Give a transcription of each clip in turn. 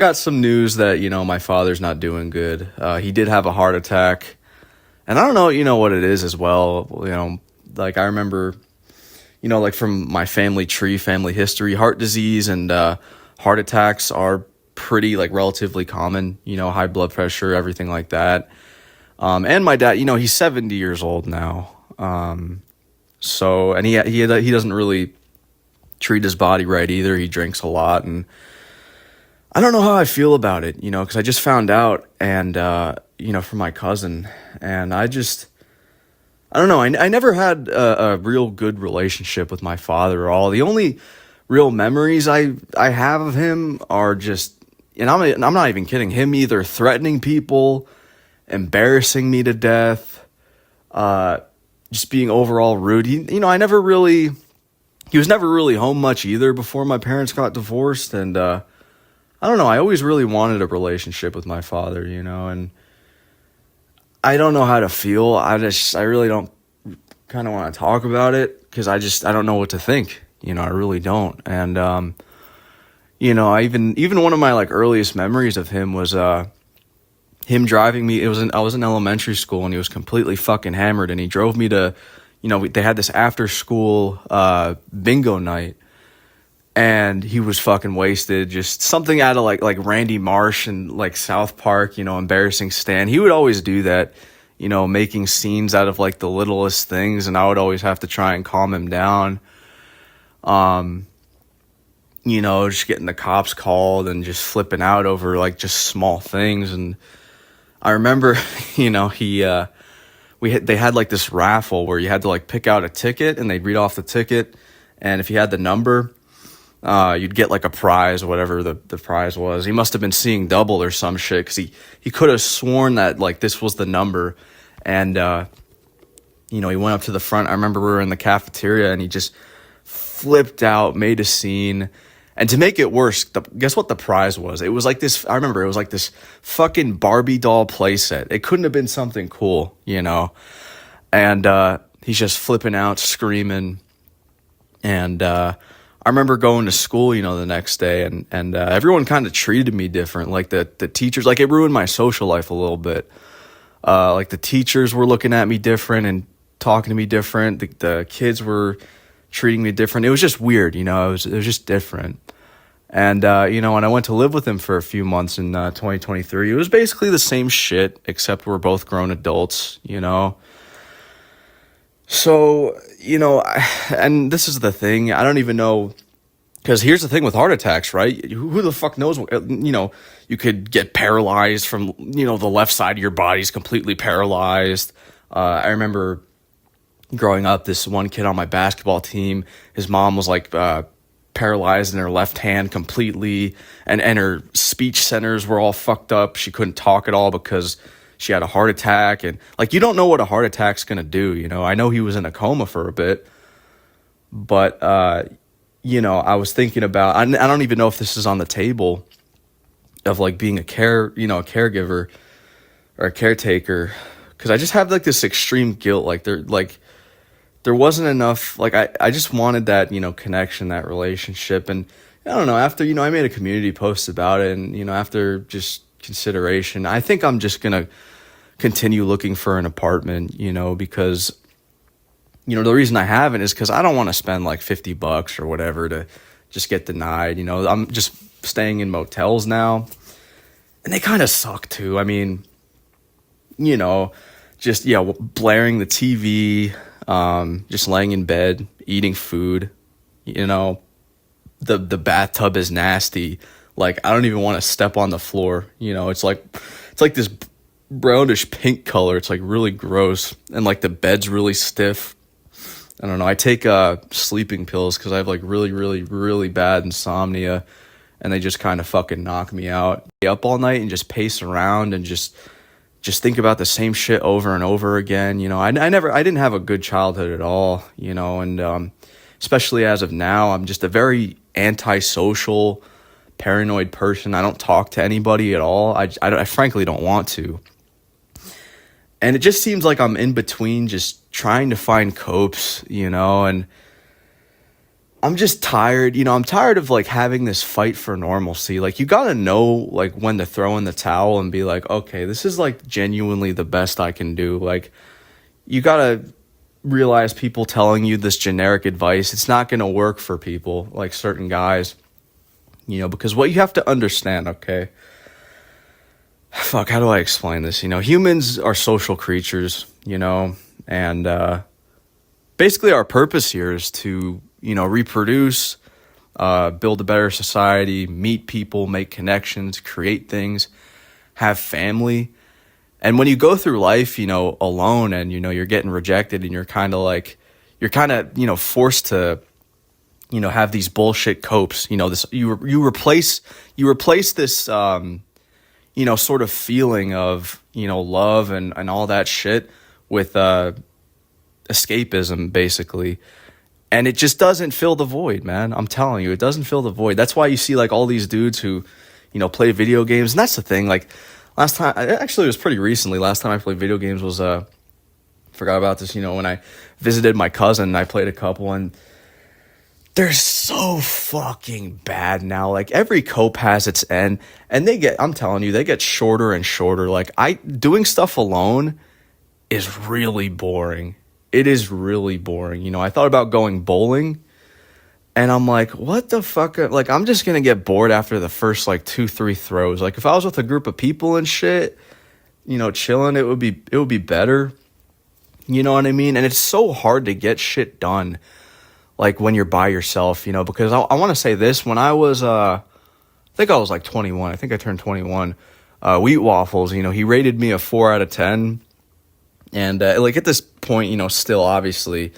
got some news that, my father's not doing good. He did have a heart attack. And I don't know, what it is as well. Like I remember, like from my family tree, family history, heart disease and heart attacks are pretty like relatively common, high blood pressure, everything like that. And my dad, he's 70 years old now. So, and he doesn't really treat his body right either. He drinks a lot, and I don't know how I feel about it, because I just found out, and, from my cousin, and I don't know. I never had a real good relationship with my father at all. The only real memories I have of him are just, and I'm not even kidding, him either threatening people, embarrassing me to death, just being overall rude. He was never really home much either before my parents got divorced. And, I don't know. I always really wanted a relationship with my father, and I don't know how to feel. I really don't kind of want to talk about it because I don't know what to think. I really don't. And, I even one of my like earliest memories of him was, him driving me. I was in elementary school and he was completely fucking hammered, and he drove me to, they had this after school, bingo night. And he was fucking wasted, just something out of like Randy Marsh and like South Park, embarrassing Stan. He would always do that, making scenes out of like the littlest things, and I would always have to try and calm him down. Just getting the cops called and just flipping out over like just small things. And I remember, they had like this raffle where you had to like pick out a ticket and they'd read off the ticket, and if you had the number, you'd get like a prize or whatever the prize was. He must have been seeing double or some shit, because he could have sworn that like this was the number. And, he went up to the front. I remember we were in the cafeteria and he just flipped out, made a scene. And to make it worse, guess what the prize was? It was like this, I remember it was like this fucking Barbie doll playset. It couldn't have been something cool, And he's just flipping out, screaming. And I remember going to school, the next day, and everyone kind of treated me different. Like the teachers, like it ruined my social life a little bit. Like the teachers were looking at me different and talking to me different. The kids were treating me different. It was just weird, it was just different. And, when I went to live with him for a few months in 2023, it was basically the same shit, except we're both grown adults, So, and this is the thing, I don't even know, because here's the thing with heart attacks, right? Who the fuck knows, you could get paralyzed from, the left side of your body's completely paralyzed. I remember growing up, this one kid on my basketball team, his mom was like paralyzed in her left hand completely, and her speech centers were all fucked up. She couldn't talk at all because she had a heart attack. And like, you don't know what a heart attack's gonna do. I know he was in a coma for a bit, but I was thinking about, I don't even know if this is on the table of like being a caregiver or a caretaker, because I just have like this extreme guilt. There wasn't enough, like I just wanted that, connection, that relationship. And I don't know, after, I made a community post about it, and, after just consideration, I think I'm just going to continue looking for an apartment, because, the reason I haven't is because I don't want to spend like $50 or whatever to just get denied. I'm just staying in motels now, and they kind of suck too. I mean, just, blaring the TV, just laying in bed, eating food, the bathtub is nasty. Like, I don't even want to step on the floor. It's like this brownish pink color. It's like really gross. And like the bed's really stiff. I don't know. I take sleeping pills because I have like really, really, really bad insomnia, and they just kind of fucking knock me out. Stay up all night and just pace around and just think about the same shit over and over again. I didn't have a good childhood at all, and especially as of now, I'm just a very antisocial, paranoid person. I don't talk to anybody at all. I frankly don't want to. And it just seems like I'm in between just trying to find copes, and I'm just tired. I'm tired of like having this fight for normalcy. Like you gotta know like when to throw in the towel and be like, okay, this is like genuinely the best I can do. Like you gotta realize people telling you this generic advice, it's not gonna work for people like certain guys. Because what you have to understand, okay? Fuck, how do I explain this? Humans are social creatures, and basically our purpose here is to, reproduce, build a better society, meet people, make connections, create things, have family. And when you go through life, alone and, you're getting rejected and you're kind of forced to, have these bullshit copes, this, you replace this, sort of feeling of, love and all that shit with, escapism basically. And it just doesn't fill the void, man. I'm telling you, it doesn't fill the void. That's why you see like all these dudes who, play video games. And that's the thing. Like last time, actually it was pretty recently. Last time I played video games was, forgot about this, when I visited my cousin, I played a couple and they're so fucking bad now. Like every cope has its end and I'm telling you, they get shorter and shorter. Like doing stuff alone is really boring. It is really boring. I thought about going bowling and I'm like, what the fuck? Like, I'm just going to get bored after the first like 2-3 throws. Like if I was with a group of people and shit, chilling, it would be better. You know what I mean? And it's so hard to get shit done. Like when you're by yourself, because I want to say this, when I was, I think I was like 21. I think I turned 21. Wheat Waffles, he rated me a 4 out of 10. And like at this point, still obviously,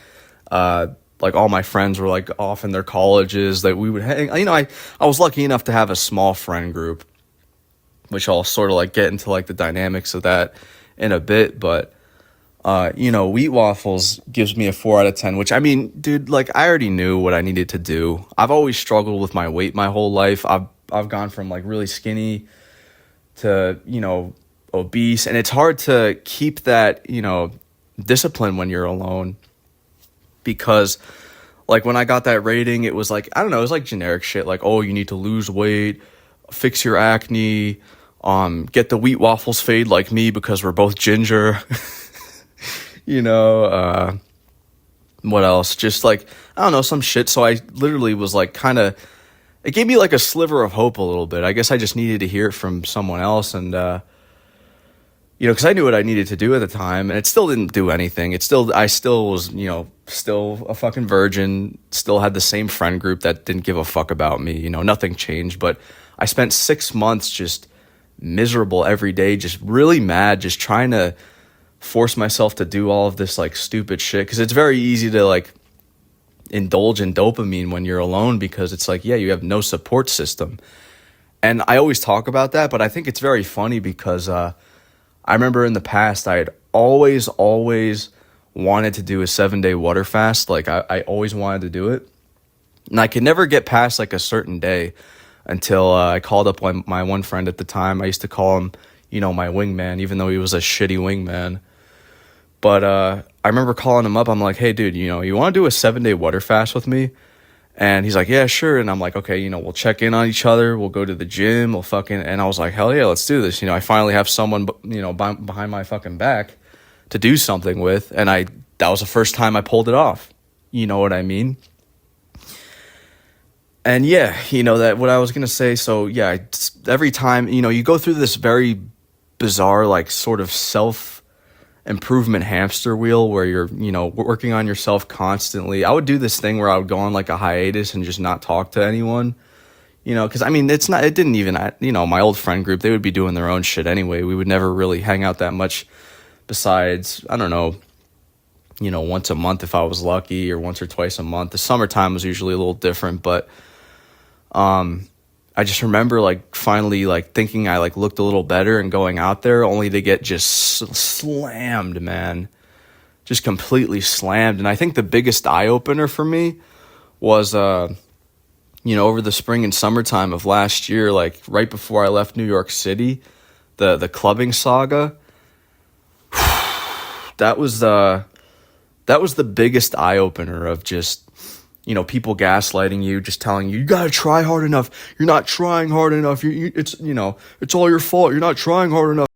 like all my friends were like off in their colleges that we would hang. I was lucky enough to have a small friend group, which I'll sort of like get into like the dynamics of that in a bit. But, Wheat Waffles gives me a 4 out of 10, which I mean, dude, like I already knew what I needed to do. I've always struggled with my weight my whole life. I've gone from like really skinny to, obese, and it's hard to keep that, discipline when you're alone, because like when I got that rating, it was like, I don't know, it was like generic shit like, oh, you need to lose weight, fix your acne, get the Wheat Waffles fade like me because we're both ginger. What else? Just like, I don't know, some shit. So I literally was like it gave me like a sliver of hope a little bit. I guess I just needed to hear it from someone else. And, because I knew what I needed to do at the time, and it still didn't do anything. I still was, still a fucking virgin, still had the same friend group that didn't give a fuck about me. Nothing changed. But I spent 6 months just miserable every day, just really mad, just trying to force myself to do all of this like stupid shit. Because it's very easy to like indulge in dopamine when you're alone, because it's like, yeah, you have no support system. And I always talk about that, but I think it's very funny because I remember in the past I had always wanted to do a 7-day water fast. Like I always wanted to do it, and I could never get past like a certain day until I called up my one friend at the time. I used to call him, my wingman, even though he was a shitty wingman. But I remember calling him up. I'm like, hey, dude, you want to do a 7-day water fast with me? And he's like, yeah, sure. And I'm like, okay, we'll check in on each other. We'll go to the gym. And I was like, hell yeah, let's do this. I finally have someone, behind my fucking back to do something with. And that was the first time I pulled it off. You know what I mean? And yeah, that what I was going to say. So yeah, every time, you go through this very bizarre, like sort of self-improvement hamster wheel where you're, working on yourself constantly. I would do this thing where I would go on like a hiatus and just not talk to anyone, because I mean, it didn't even, my old friend group, they would be doing their own shit anyway. We would never really hang out that much besides, I don't know, once a month if I was lucky, or once or twice a month. The summertime was usually a little different, but I just remember like finally like thinking I like looked a little better and going out there, only to get just slammed, man. Just completely slammed. And I think the biggest eye opener for me was, over the spring and summertime of last year, like right before I left New York City, the clubbing saga. That was the biggest eye opener of just people gaslighting you, just telling you, you gotta try hard enough. You're not trying hard enough. It's all your fault. You're not trying hard enough.